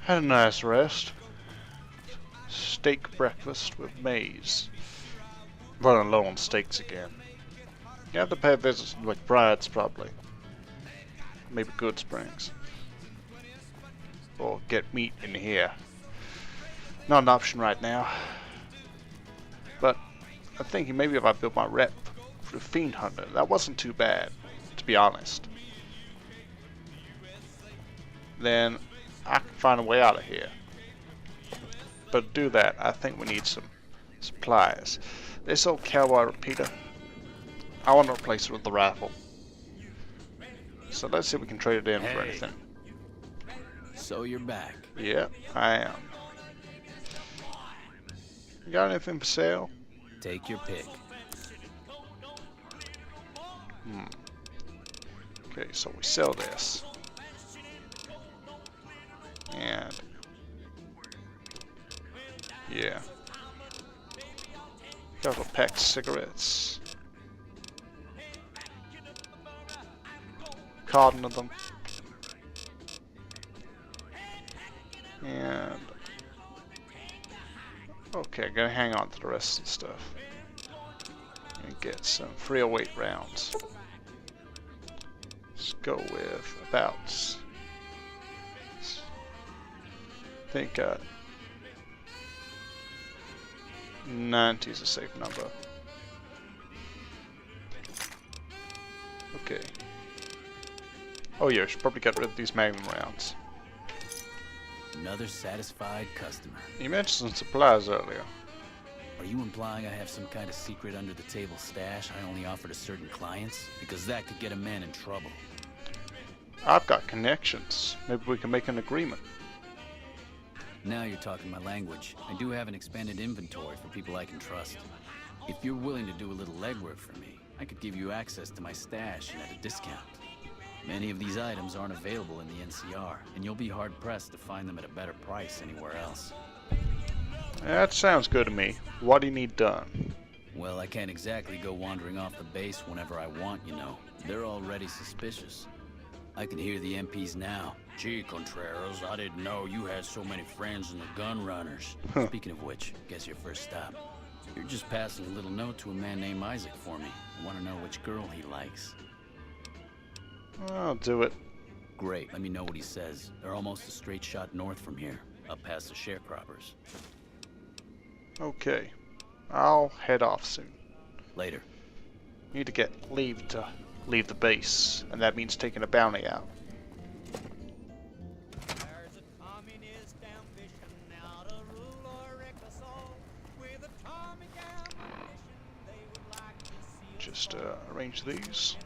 Had a nice rest. Steak breakfast with maize. Running low on steaks again. You have to pay visits to McBride's probably. Maybe Good Springs. Or get meat in here. Not an option right now. But I'm thinking maybe if I build my rep for the Fiend Hunter, that wasn't too bad, to be honest. Then I can find a way out of here. But to do that, I think we need some supplies. This old cowboy repeater, I want to replace it with the rifle. So let's see if we can trade it in for anything. So you're back. Yeah, I am. You got anything for sale? Take your pick. Okay, so we sell this. And yeah. Got a pack of cigarettes. Carton of them. And okay, gonna hang on to the rest of the stuff. And get some 308 rounds. Let's go with about, I think 90 is a safe number. Okay. Oh yeah, I should probably get rid of these Magnum rounds. Another satisfied customer. You mentioned some supplies earlier. Are you implying I have some kind of secret under the table stash I only offer to certain clients? Because that could get a man in trouble. I've got connections. Maybe we can make an agreement. Now you're talking my language. I do have an expanded inventory for people I can trust. If you're willing to do a little legwork for me, I could give you access to my stash and at a discount. Many of these items aren't available in the NCR, and you'll be hard-pressed to find them at a better price anywhere else. That sounds good to me. What do you need done? Well, I can't exactly go wandering off the base whenever I want, you know. They're already suspicious. I can hear the MPs now. Gee, Contreras, I didn't know you had so many friends in the gun runners. Speaking of which, guess your first stop. You're just passing a little note to a man named Isaac for me. I want to know which girl he likes. I'll do it. Great, let me know what he says. They're almost a straight shot north from here, up past the sharecroppers. Okay. I'll head off soon. Later. Need to get leave to leave the base, and that means taking a bounty out. Just arrange these.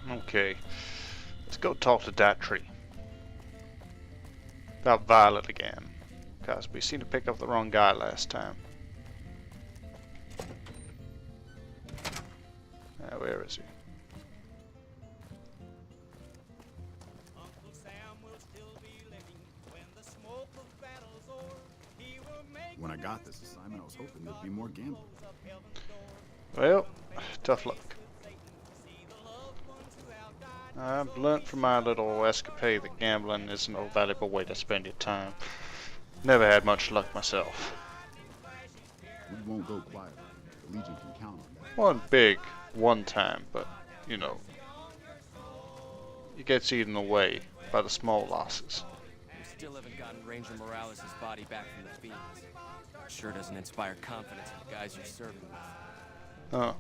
Okay, let's go talk to that tree. About Violet again, because we seemed to pick up the wrong guy last time. Where is he? When I got this assignment, I was hoping there'd be more gambling. Well, tough luck. I've learnt from my little escapade that gambling isn't a valuable way to spend your time. Never had much luck myself. We won't go quiet. The Legion can count on that. One big, one time, but, you know, it gets eaten away by the small losses. We still haven't gotten Ranger Morales' body back from the Fiends. Sure doesn't inspire confidence in the guys you're serving with. Oh.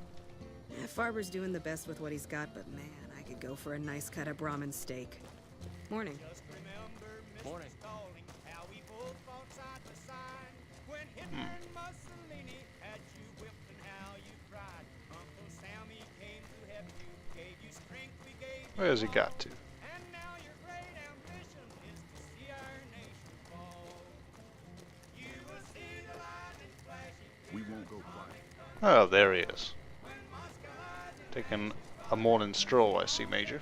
Farber's doing the best with what he's got, but man, I could go for a nice cut of Brahmin steak. Morning. Morning. Where has he got to? We won't go quiet. Oh, there he is. Taking a morning stroll, I see, Major.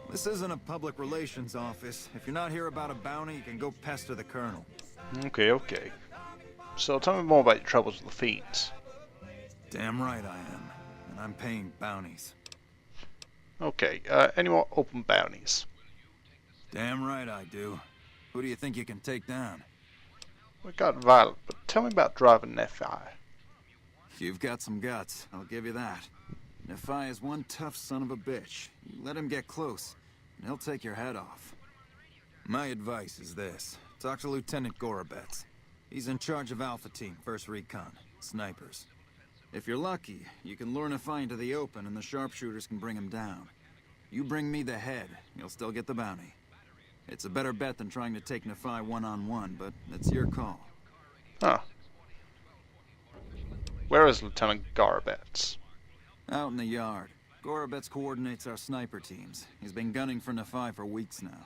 This isn't a public relations office. If you're not here about a bounty, you can go pester the colonel. Okay, okay. So tell me more about your troubles with the Fiends. Damn right I am. And I'm paying bounties. Okay, any more open bounties? Damn right I do. Who do you think you can take down? We got violent, but tell me about driving Nephi. You've got some guts, I'll give you that. Nephi is one tough son of a bitch. You let him get close, and he'll take your head off. My advice is this. Talk to Lieutenant Gorobets. He's in charge of Alpha Team, 1st Recon. Snipers. If you're lucky, you can lure Nephi into the open and the sharpshooters can bring him down. You bring me the head, you'll still get the bounty. It's a better bet than trying to take Nephi one-on-one, but it's your call. Huh. Where is Lieutenant Gorobets? Out in the yard. Gorobets coordinates our sniper teams. He's been gunning for Nephi for weeks now.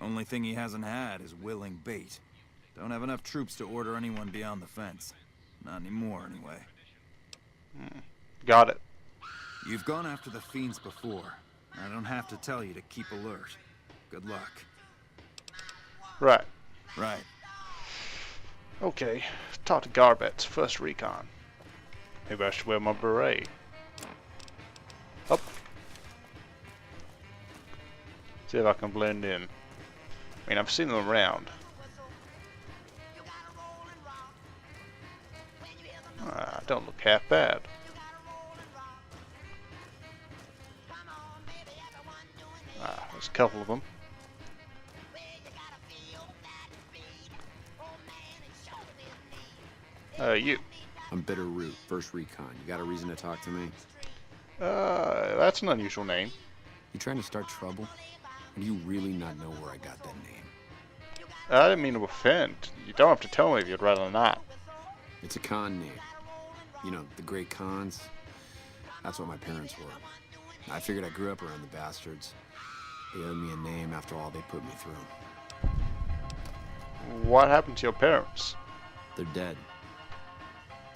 Only thing he hasn't had is willing bait. Don't have enough troops to order anyone beyond the fence. Not anymore, anyway. Got it. You've gone after the Fiends before. I don't have to tell you to keep alert. Good luck. Right. Right. Okay. Talk to Gorobets, 1st Recon. Maybe I should wear my beret. Up. See if I can blend in. I mean, I've seen them around. Don't look half bad. There's a couple of them. You. I'm Bitter Root, 1st Recon. You got a reason to talk to me? That's an unusual name. You trying to start trouble? Or do you really not know where I got that name? I didn't mean to offend. You don't have to tell me if you'd rather not. It's a con name. You know, the great cons. That's what my parents were. I figured I grew up around the bastards. They owed me a name after all they put me through. What happened to your parents? They're dead.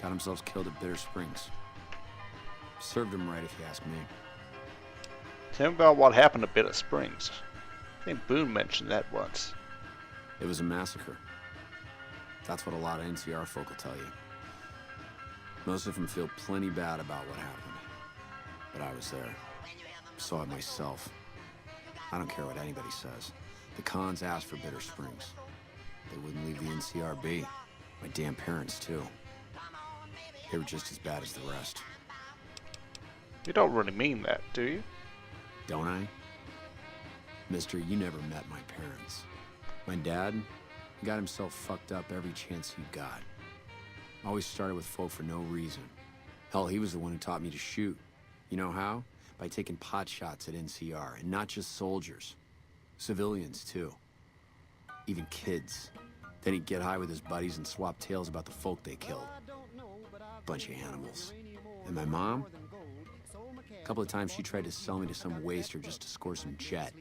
Got themselves killed at Bitter Springs. Served them right if you ask me. Tell me about what happened to Bitter Springs. I think Boone mentioned that once. It was a massacre. That's what a lot of NCR folk will tell you. Most of them feel plenty bad about what happened. But I was there. Saw it myself. I don't care what anybody says. The cons asked for Bitter Springs. They wouldn't leave the NCR be. My damn parents, too. They were just as bad as the rest. You don't really mean that, do you? Don't I? Mister, you never met my parents. My dad, he got himself fucked up every chance he got. Always started with folk for no reason. Hell, he was the one who taught me to shoot. You know how? By taking pot shots at NCR, and not just soldiers. Civilians, too. Even kids. Then he'd get high with his buddies and swap tales about the folk they killed. Bunch of animals. And my mom? A couple of times she tried to sell me to some waster just to score some jet.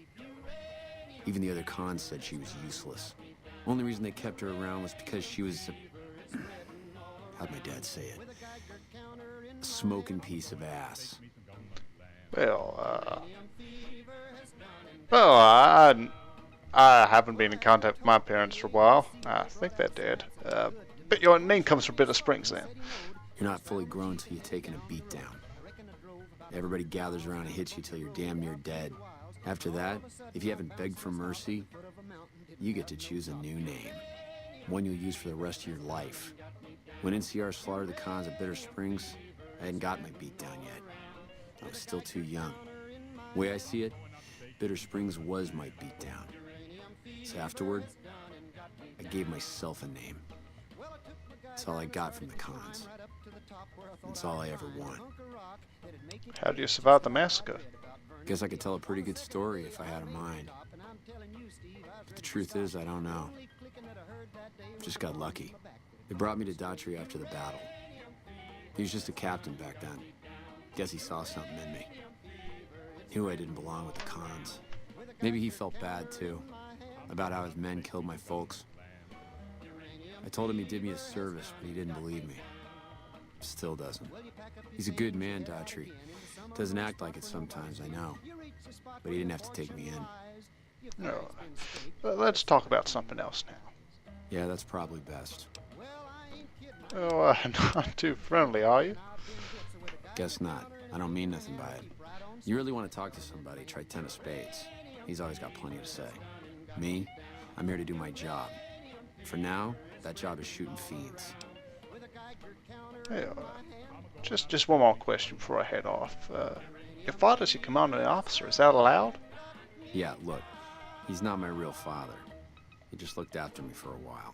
Even the other cons said she was useless. Only reason they kept her around was because she was a... how'd my dad say it? A smoking piece of ass. Well, I haven't been in contact with my parents for a while. I think they're dead. But your name comes from Bitter Springs, then. You're not fully grown till you're taking a beat down. Everybody gathers around and hits you till you're damn near dead. After that, if you haven't begged for mercy, you get to choose a new name. One you'll use for the rest of your life. When NCR slaughtered the cons at Bitter Springs, I hadn't got my beat down yet. I was still too young. The way I see it, Bitter Springs was my beat down. So afterward, I gave myself a name. That's all I got from the cons. That's all I ever want. How do you survive the massacre? Guess I could tell a pretty good story if I had a mind. But the truth is, I don't know. Just got lucky. They brought me to Daughtry after the battle. He was just a captain back then. Guess he saw something in me. Knew I didn't belong with the cons. Maybe he felt bad, too, about how his men killed my folks. I told him he did me a service, but he didn't believe me. Still doesn't. He's a good man, Daughtry. Doesn't act like it sometimes, I know. But he didn't have to take me in. No. Let's talk about something else now. Yeah, that's probably best. Oh, not too friendly, are you? Guess not. I don't mean nothing by it. You really want to talk to somebody, try 10 of spades. He's always got plenty to say. Me, I'm here to do my job. For now, that job is shooting fiends. Hey, just one more question before I head off. Your father's your commanding officer. Is that allowed? Yeah, look, he's not my real father. He just looked after me for a while.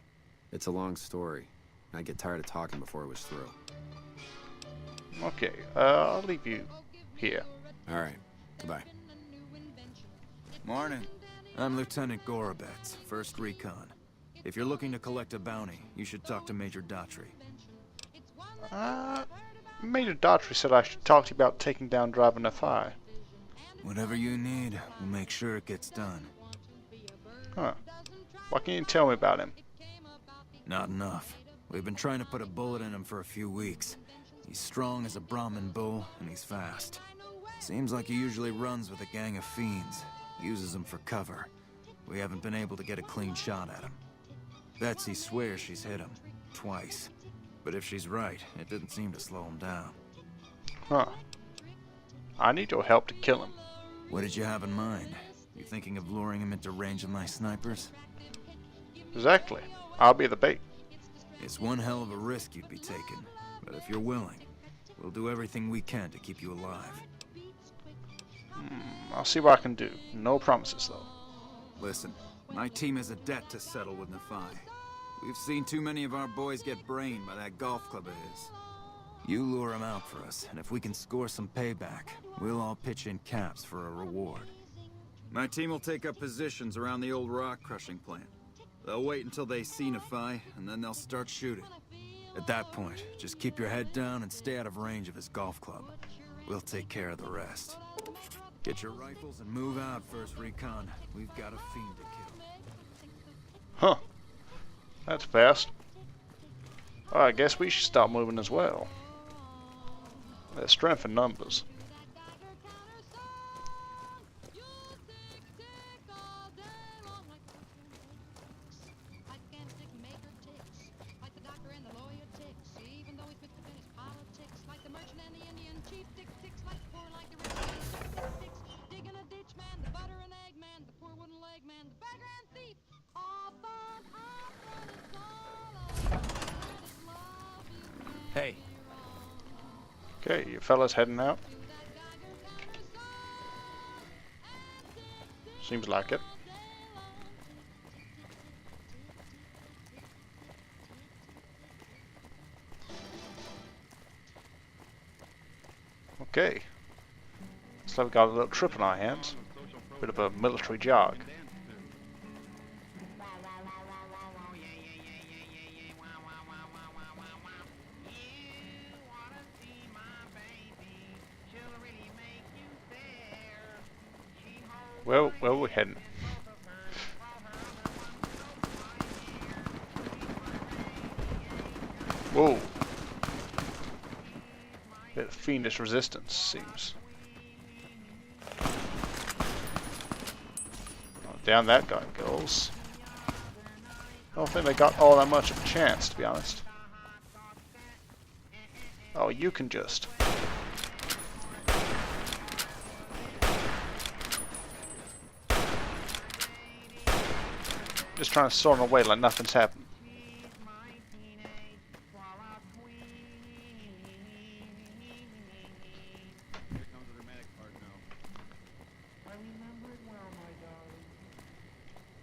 It's a long story. I'd get tired of talking before it was through. Okay, I'll leave you here. All right, goodbye. Morning. I'm Lieutenant Gorobets, 1st Recon. If you're looking to collect a bounty, you should talk to Major Daughtry. Major Daughtry said I should talk to you about taking down Driver Nephi. Whatever you need, we'll make sure it gets done. Huh. What can you tell me about him? Not enough. We've been trying to put a bullet in him for a few weeks. He's strong as a Brahmin bull, and he's fast. Seems like he usually runs with a gang of fiends. Uses them for cover. We haven't been able to get a clean shot at him. Betsy swears she's hit him. Twice. But if she's right, it didn't seem to slow him down. Huh. I need your help to kill him. What did you have in mind? You thinking of luring him into range of my snipers? Exactly. I'll be the bait. It's one hell of a risk you'd be taking. But if you're willing, we'll do everything we can to keep you alive. I'll see what I can do. No promises, though. Listen, my team has a debt to settle with Nephi. We've seen too many of our boys get brained by that golf club of his. You lure him out for us, and if we can score some payback, we'll all pitch in caps for a reward. My team will take up positions around the old rock-crushing plant. They'll wait until they see Nephi, and then they'll start shooting. At that point, just keep your head down and stay out of range of his golf club. We'll take care of the rest. Get your rifles and move out, 1st Recon. We've got a fiend to kill. Huh. That's fast. Well, I guess we should start moving as well. There's strength in numbers. Hey. Okay, you fellas heading out? Seems like it. Okay. Looks like we've got a little trip on our hands. Bit of a military jog. Where are we heading? Whoa. Bit of fiendish resistance, seems. Oh, down that guy goes. I don't think they got all that much of a chance, to be honest. Oh, you can just... Just trying to storm away like nothing's happened.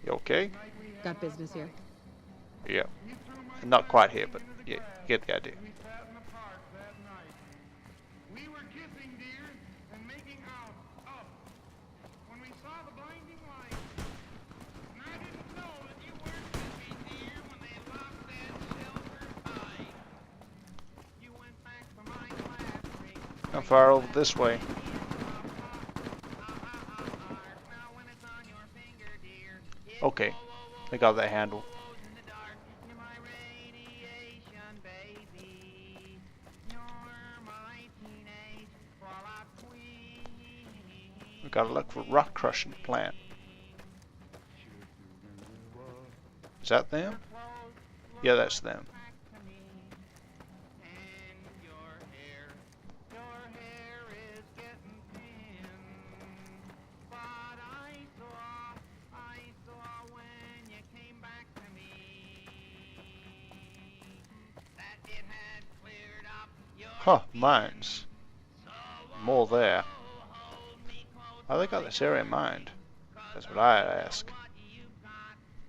You okay? Got business here. Yeah. Not quite here, but yeah, you get the idea. How far over this way? Okay, they got that handle. We gotta look for rock crushing plant. Is that them? Yeah, that's them. Huh, mines. More there. How they got this area mined? That's what I'd ask.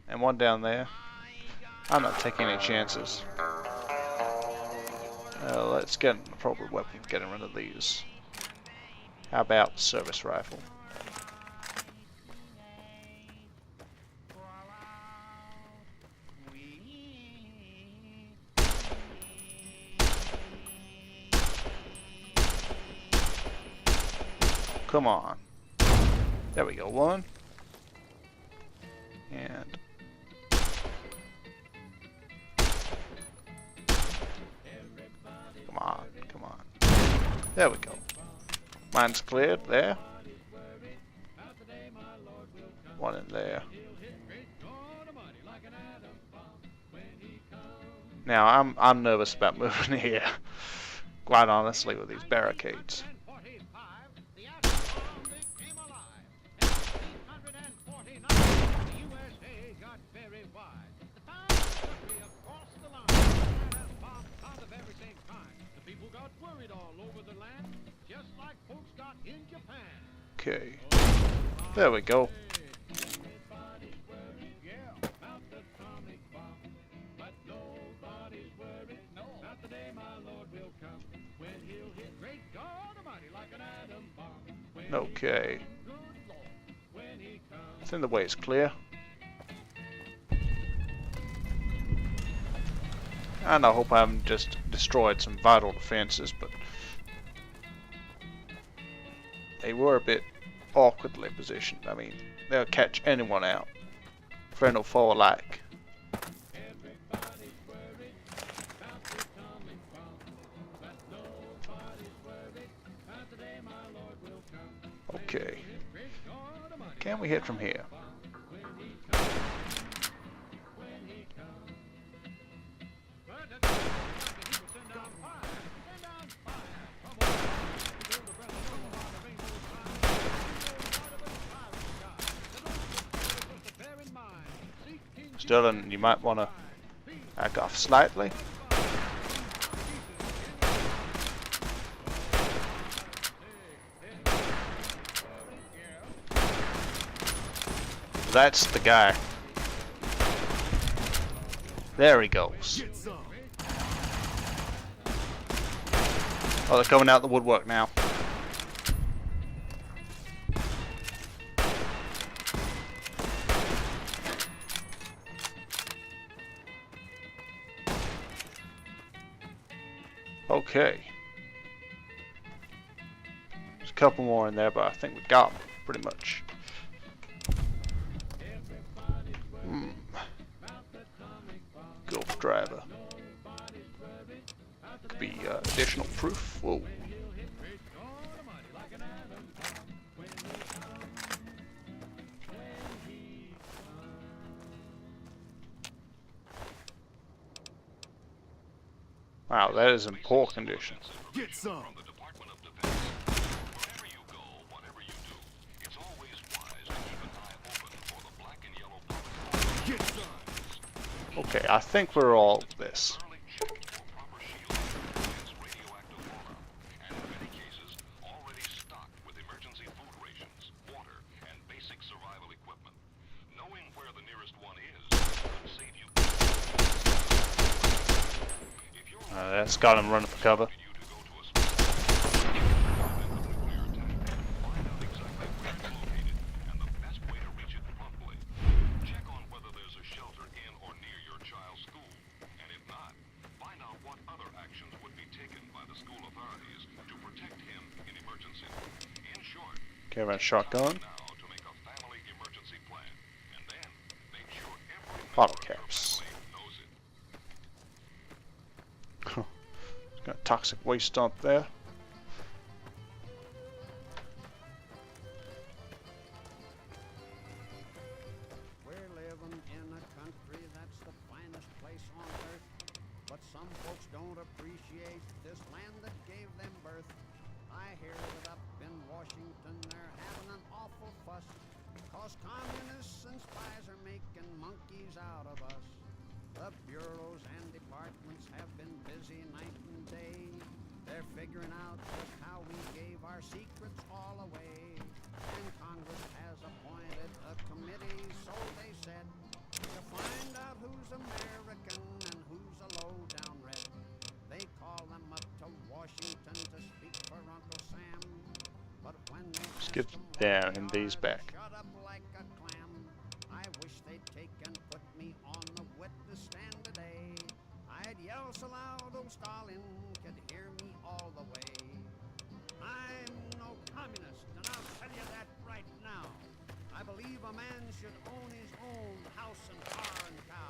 And one down there. I'm not taking any chances. Let's get an appropriate weapon for getting rid of these. How about the service rifle? Come on. There we go, one. And come on, come on. There we go. Mine's cleared there. One in there. Now I'm nervous about moving here. Quite honestly, with these barricades. Okay. There we go. Okay. I think the way is clear. And I hope I haven't just destroyed some vital defenses, but they were a bit awkwardly positioned. I mean, they'll catch anyone out. Friend or foe alike. Okay. Can we hit from here? Sterling, you might want to back off slightly. That's the guy. There he goes. Oh, they're coming out the woodwork now. Okay. There's a couple more in there, but I think we got them pretty much. Golf driver. Could be additional proof. Whoa. Wow, that is in poor condition. Get some. Okay, I think we're all this. That's got him running for cover. Okay, run shotgun. toxic waste dump there. We're living in a country that's the finest place on earth, but some folks don't appreciate this land that gave them birth. I hear that up in Washington they're having an awful fuss, 'cause communists and spies are making monkeys out of us. The bureaus and departments have been busy night and day. They're figuring out just how we gave our secrets all away. And Congress has appointed a committee, so they said, to find out who's American and who's a low-down red. They call them up to Washington to speak for Uncle Sam. But when they Let's ask get them down what in they these are, back. they shut up like a clam. I wish they'd take and put me on the witness stand today. I'd yell so loud, old Stalin